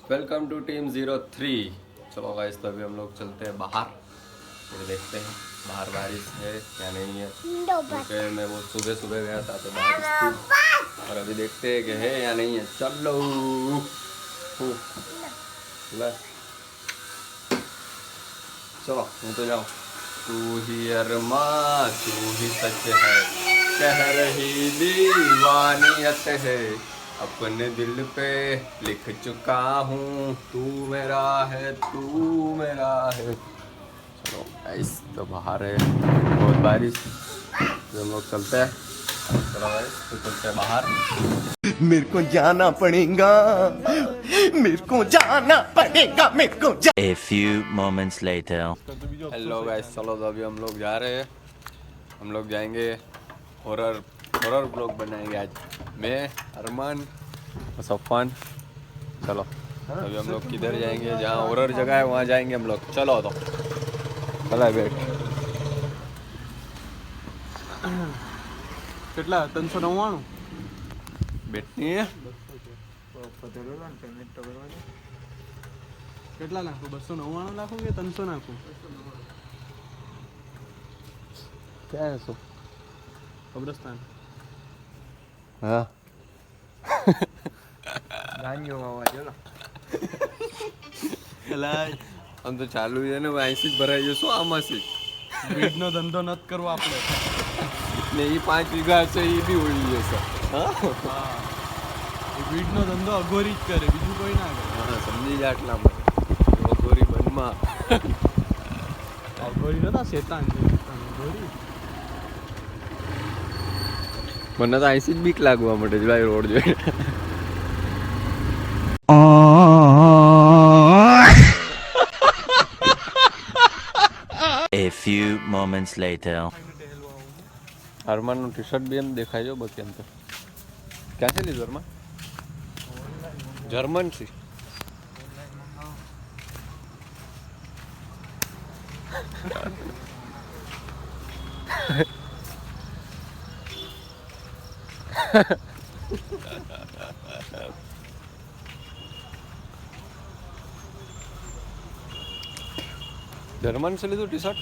Welcome to team 03। चलो guys, तो अभी हम लोग चलते हैं बाहर, फिर देखते हैं बाहर बारिश है या नहीं है, क्योंकि मैं वो सुबह सुबह गया था तो बारिश थी, और अभी देखते हैं कि है या नहीं है। चलो ले। चलो હું तो जाऊँ। तू ही अरमा तू ही सच है, कह रही दीवानियत है, अपने दिल पे लिख चुका हूँ, तू मेरा है तू मेरा है। चलो गाइस, तो बाहर है बहुत बारिश, तो हम लोग चलते हैं। चलो गाइस, तो चलते हैं बाहर। मेरे को जाना पड़ेगा, मेरे को जाना पड़ेगा, मेरे को A few moments later. Hello guys, चलो तो अभी हम लोग जा रहे हैं। हम लोग जाएंगे हॉरर हॉरर ब्लॉग बनाएंगे आज, मैं अरमान और सफ़ान। चलो अभी हम लोग किधर जाएंगे, जहाँ हॉरर जगह है वहाँ जाएंगे हम लोग। चलो तो चला बैठ। કેટલા 399 बैठनी है। કેટલા નાખું 299 નાખું કે 300 નાખું? क्या है सो? કબ્રસ્તાન हाँ એલા हम तो चालू है ना, ऐसी જ ભરાઈ જશો આમાંથી। વીડનો ધંધો નત કરવો આપણે। ને એ 5 વીઘા છે એ બી હોઈ જશે। હા હા, એ વીડનો ધંધો અઘોરી જ કરે, બીજું કોઈ ના કરે। હા, સમજી જા આટલામાં ગોરી બનમાં। અઘોરી નતા, શેતાન છે અઘોરી। મને તો અહીંથી જ બીક લાગવા માટે જ ભાઈ રોડ જોઈને। A few moments later. અરમાનનું ટી શર્ટ બી એમ દેખાય જો બાકી એમ તો ક્યાંથી લીધું અરમાન? જર્મનથી? जर्मन से લીધું ટી શર્ટ?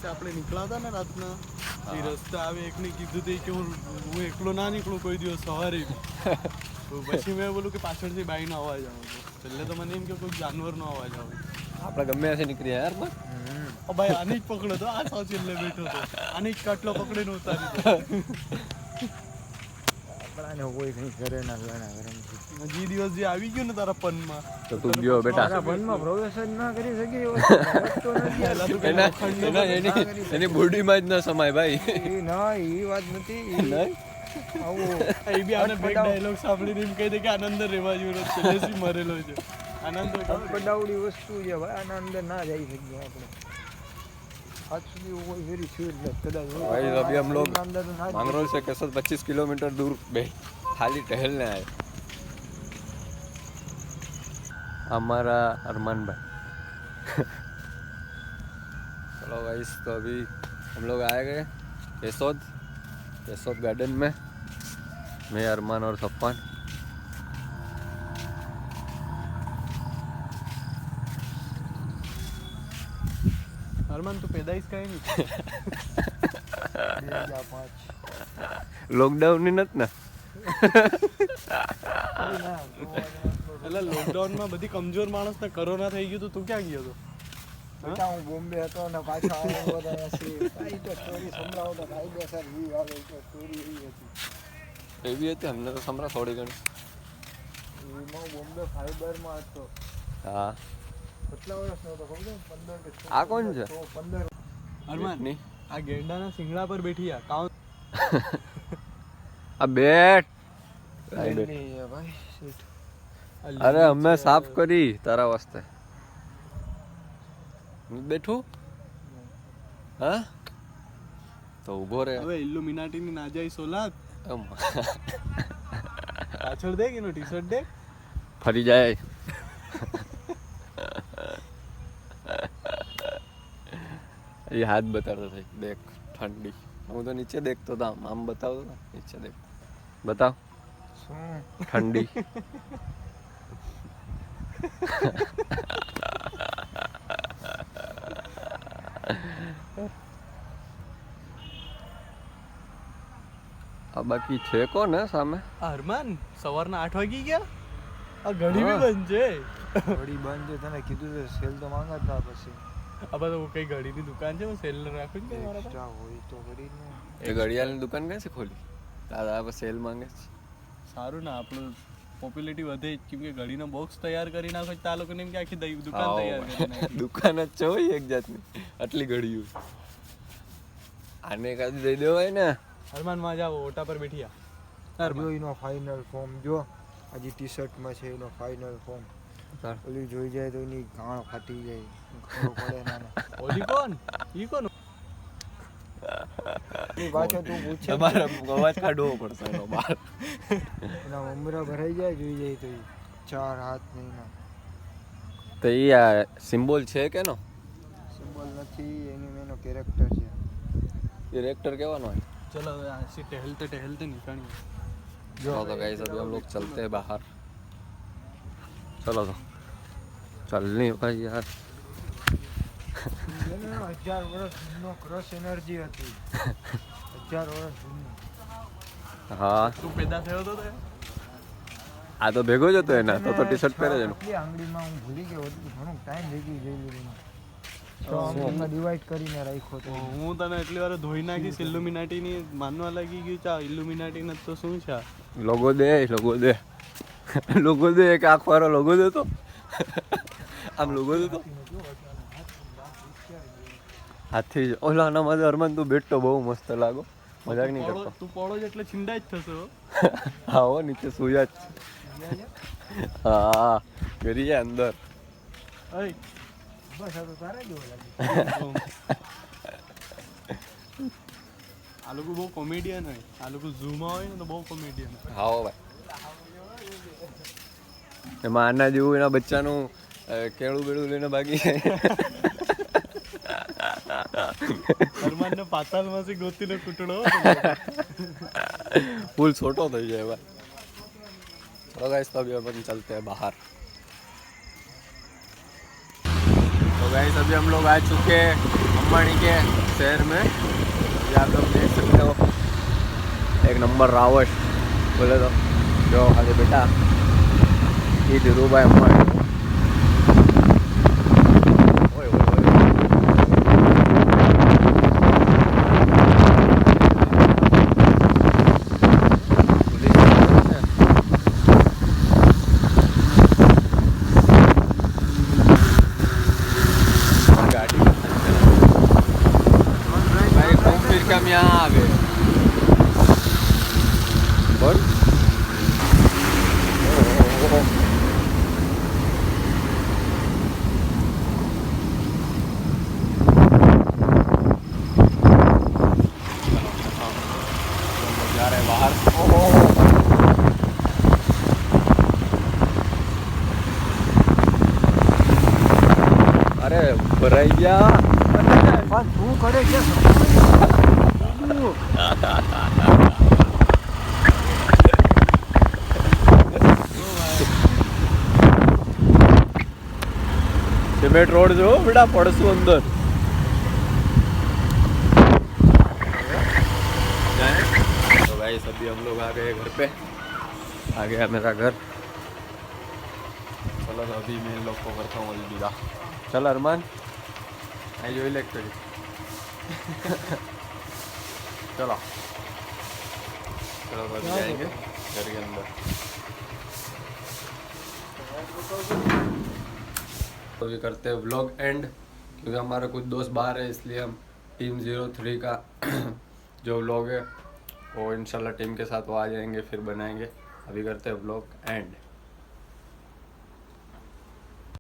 આપણે નીકળ્યા ને રાતના, એ રસ્તા આવે એકને કીધું તે કે હું એકલો ના નીકળું કોઈ દિવસ સવારે બી। તો પછી મેં બોલું કે પાછળથી બાઈકનો અવાજ આવે છે, એટલે તો મને એમ કે કોઈ જાનવરનો અવાજ આવે। આપણે ગમે ત્યાંથી નીકળી યાર બસ। ભાઈ આને જ પકડો તો, આ સાવ છેલ્લે બેઠો તો, આને જ કાટલો પકડીને ઉતારી દો। હજી દિવસ જે આવી ગયો ને તારા પનમાં, તો તું ગયો બેટા। એની બોડીમાં જ ન સમાય ભાઈ। એ બી આને બેક ડાયલોગ સાંભળીને એમ કહી દે કે આનંદ રહેવા જેવો નથી, પહેલેથી મરેલો છે। આનંદ પડાવડી વસ્તુ છે ભાઈ, આના અંદર ના જઈ શકીએ આપણે। આજ સુધી કોઈ વેરી શ્યોર નથી, કદાચ भाई अभी हम लोग અંદર ના मांगरोल से कैसे 25 किलोमीटर दूर खाली टहलने आए। हमारा अरमान भाई। चलो गाइस, तो अभी हम लोग आए गए यशोद गार्डन में, मैं अरमान और सफ़ान। अरमान तो पैदाइश का ही नहीं। 2005 लॉकडाउन नहीं नत ना। એટલે લોકડાઉનમાં બધી કમજોર માણસને કોરોના થઈ ગયું તો તું ક્યાં ગયો હતો? બેટા હું બોમ્બે હતો ને પાછો આવ્યો બધા કાંઈ તો સ્ટોરી સંભળાવો તો કાયદેસર વ્યૂ આવે તો સ્ટોરી એવી હતી। એવી હતી, અમને તો સંભળા થોડી ઘણી। એમાં બોમ્બે ફાઈબરમાં હતો, હા, કેટલા વર્ષનો હતો ખબર છે? 15 કે 16 આ કોણ છે? 15 અરમાન नहीं આ ગેંડાના શિંગડા પર બેઠી આ કાઉ अब बैठ। ની છે ભાઈ સીટ। अरे हमें साफ करी तारा वास्ते बैठू। हाँ तो उभो रे। હવે ઇલ્યુમિનાટીની નાજાઈ સોલાત પાછળ દેખ એનો ટી-શર્ટ દેખ। ફરી જાય। ये हाथ बता रहा था, देख ठंडी। હું તો નીચે દેખતો હતો આમ બતાવતો હતો નીચે દેખ બતાવ શું ઠંડી આ બાકી છે કોણ હે સામે અરમાન સવારના 8 વાગી ગયા આ ઘડી બી બંધ છે ઘડી બંધ છે તને કીધું તો સેલ તો માંગતા પછી આ તો કઈ ઘડીની દુકાન છે સેલ રાખું કે મારા પાસે એક્સ્ટ્રા હોય તો ઘડી ને એ ઘડિયાળની દુકાન ક્યાં છે ખોલી દાદા આ સેલ માંગે છે સારું ને આપણું પોપ્યુલેરિટી વધે જ કેમ કે ઘડીનો બોક્સ તૈયાર કરી નાખો તો આ લોકોને એમ કે આખી દુકાન તૈયાર કરી નાખી દુકાન જ છે હોય એક જાતની આટલી ઘડિયું આને કાદી દઈ દેવાય ને અરમાન માં જાઓ ઓટા પર બેઠિયા જો એનો ફાઇનલ ફોર્મ જો હજી ટી શર્ટમાં છે એનો ફાઇનલ ફોર્મ ઓલી જોઈ જાય તો એની ગાણ ફાટી જાય ખબર પડે ના ઓલી કોણ ઈ કોણ એ પાછો તું પૂછે તમારે અવાજ કાઢવો પડશે એનો બહાર એના મમરા ભરાઈ જાય જોઈ જાય તો ઈ. 4 હાથ નહીં ના તો એ આ સિમ્બોલ છે કે નો સિમ્બોલ નથી એની એનો કેરેક્ટર છે डायरेक्टर કેવાનો है चलो ऐसे टहलते टहलते निकलेंगे चलो तो गाइस अभी हम लोग चलते हैं बाहर चलो तो चल नहीं भाई यार એને 1000 વર્ષનો ક્રશ એનર્જી હતી 1000 વર્ષ જૂની हाँ तू पैदा થયો તો તે आ तो भेगो जो तो है ना तो टी शर्ट पहरे जनो એટલી આંગળીમાં હું ભૂલી ગયો હતું ઘણો ટાઈમ થઈ ગયો જોઈ લીધું તો આંગળીમાં ડિવાઈડ કરીને રાખ્યો તો હું તને એટલી વાર ધોઈ નાખીશ ઇલ્યુમિનાટી ની માનવા લાગી ગયું ચા ઇલ્યુમિનાટી ને તો શું છે लोगो दे लोगो दे एक आँख वाला लोगो दे तो आम लोगो दे तो हाथी ओला ना मजा अरमान तू बेटो बहु मस्त लागो मजाक नहीं करतो તું પોળો જ એટલે છીંડા જ થશો हाँ वो नीचे सोया જ છે. हाँ गरी है अंदर અય બસ આ તો તારા જેવો લાગે આ લોકો બહુ કોમેડિયન હોય આ લોકો ઝૂમાં હોય ને તો બહુ કોમેડિયન हाँ भाई એમાં આના જેવું એના બચ્ચાનું કેળું બેળું લઈને ભાગી જાય અરમાન ને પાતાલમાંથી ગોતીને કૂટડો फुल छोटो થઈ જાય भाई चलो गाइस तो अभी अपन चलते हैं बाहर तो गाइस अभी हम लोग आ चुके हैं अंबानी के शहर में ये आप लोग देख सकते हो एक नंबर रावट बोले तो जो आगे बेटा ये धीरू भाई अंबानी ओए ओए ओए हम यहाँ आ गए बोल जा रहे हैं बाहर अरे भराइया પણ તું કરે છે सिमेंट रोड जो बेटा पड़सू अंदर तो भाई अभी हम लोग आ गए घर पे आ गया मेरा घर चलो तो अभी मैं लोग को करता हूँ अलविदा चल अरमान आई जो इलेक्ट्रिक चलो चलो तो अभी जाएंगे घर के अंदर तो भी करते हैं व्लॉग एंड क्योंकि हमारे कुछ दोस्त बाहर है इसलिए हम टीम 03 का जो व्लॉग है वो इंशाल्लाह टीम के साथ वो आ जाएंगे फिर बनाएंगे अभी करते हैं व्लॉग एंड